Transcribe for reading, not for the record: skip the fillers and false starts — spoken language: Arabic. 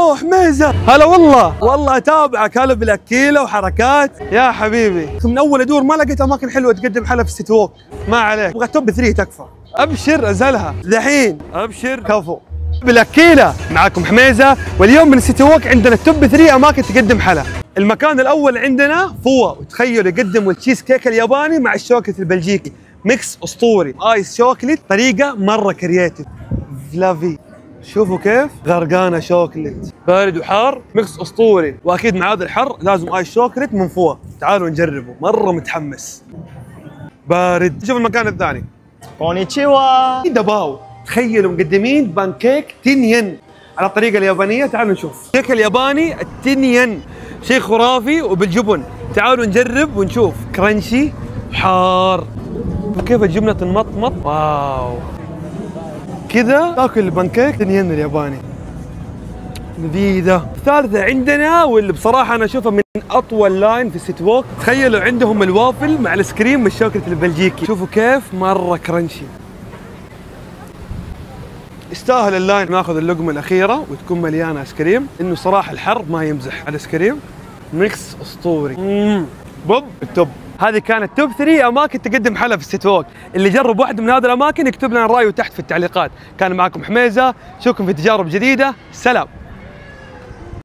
اوه حميزه، هلا والله اتابعك، هلا بالاكيله وحركات يا حبيبي. من اول ادور ما لقيت اماكن حلوه تقدم حلا في السيتي ووك، ما عليك، ابغى توب 3 تكفى. ابشر ازلها دحين، ابشر كفو. بالاكيله معاكم حميزه، واليوم من السيتي ووك عندنا التوب 3 اماكن تقدم حلا. المكان الاول عندنا فوا، وتخيلوا يقدم التشيز كيك الياباني مع الشوكليت البلجيكي، ميكس اسطوري، ايس شوكليت، طريقه مره كرياتيف فلافي. شوفوا كيف غرقانه شوكليت، بارد وحار، ميكس اسطوري، واكيد مع هذا الحر لازم ايس شوكليت من فوا. تعالوا نجربه، مره متحمس. بارد. شوف المكان الثاني، كونيتشيوا دباو. تخيلوا مقدمين بانكيك تنين على الطريقه اليابانيه. تعالوا نشوف الكيك الياباني التنين، شيء خرافي وبالجبن. تعالوا نجرب ونشوف، كرانشي حار، وكيف الجبنه تنمطمط. واو، كذا تاكل البانكيك تنين الياباني، لذيذه. الثالثه عندنا، واللي بصراحه انا اشوفها من اطول لاين في السيتي ووك، تخيلوا عندهم الوافل مع السكريم والشوكليت البلجيكي. شوفوا كيف مره كرانشي، يستاهل اللاين. ناخذ اللقمه الاخيره وتكون مليانه ايس كريم، انه صراحه الحر ما يمزح. الايس كريم ميكس اسطوري. بوب التوب. هذه كانت توب 3 اماكن تقدم حلا في السيتي ووك. اللي جرب واحده من هذه الاماكن يكتب لنا رايه تحت في التعليقات. كان معكم حميزه، اشوفكم في تجارب جديده، سلام.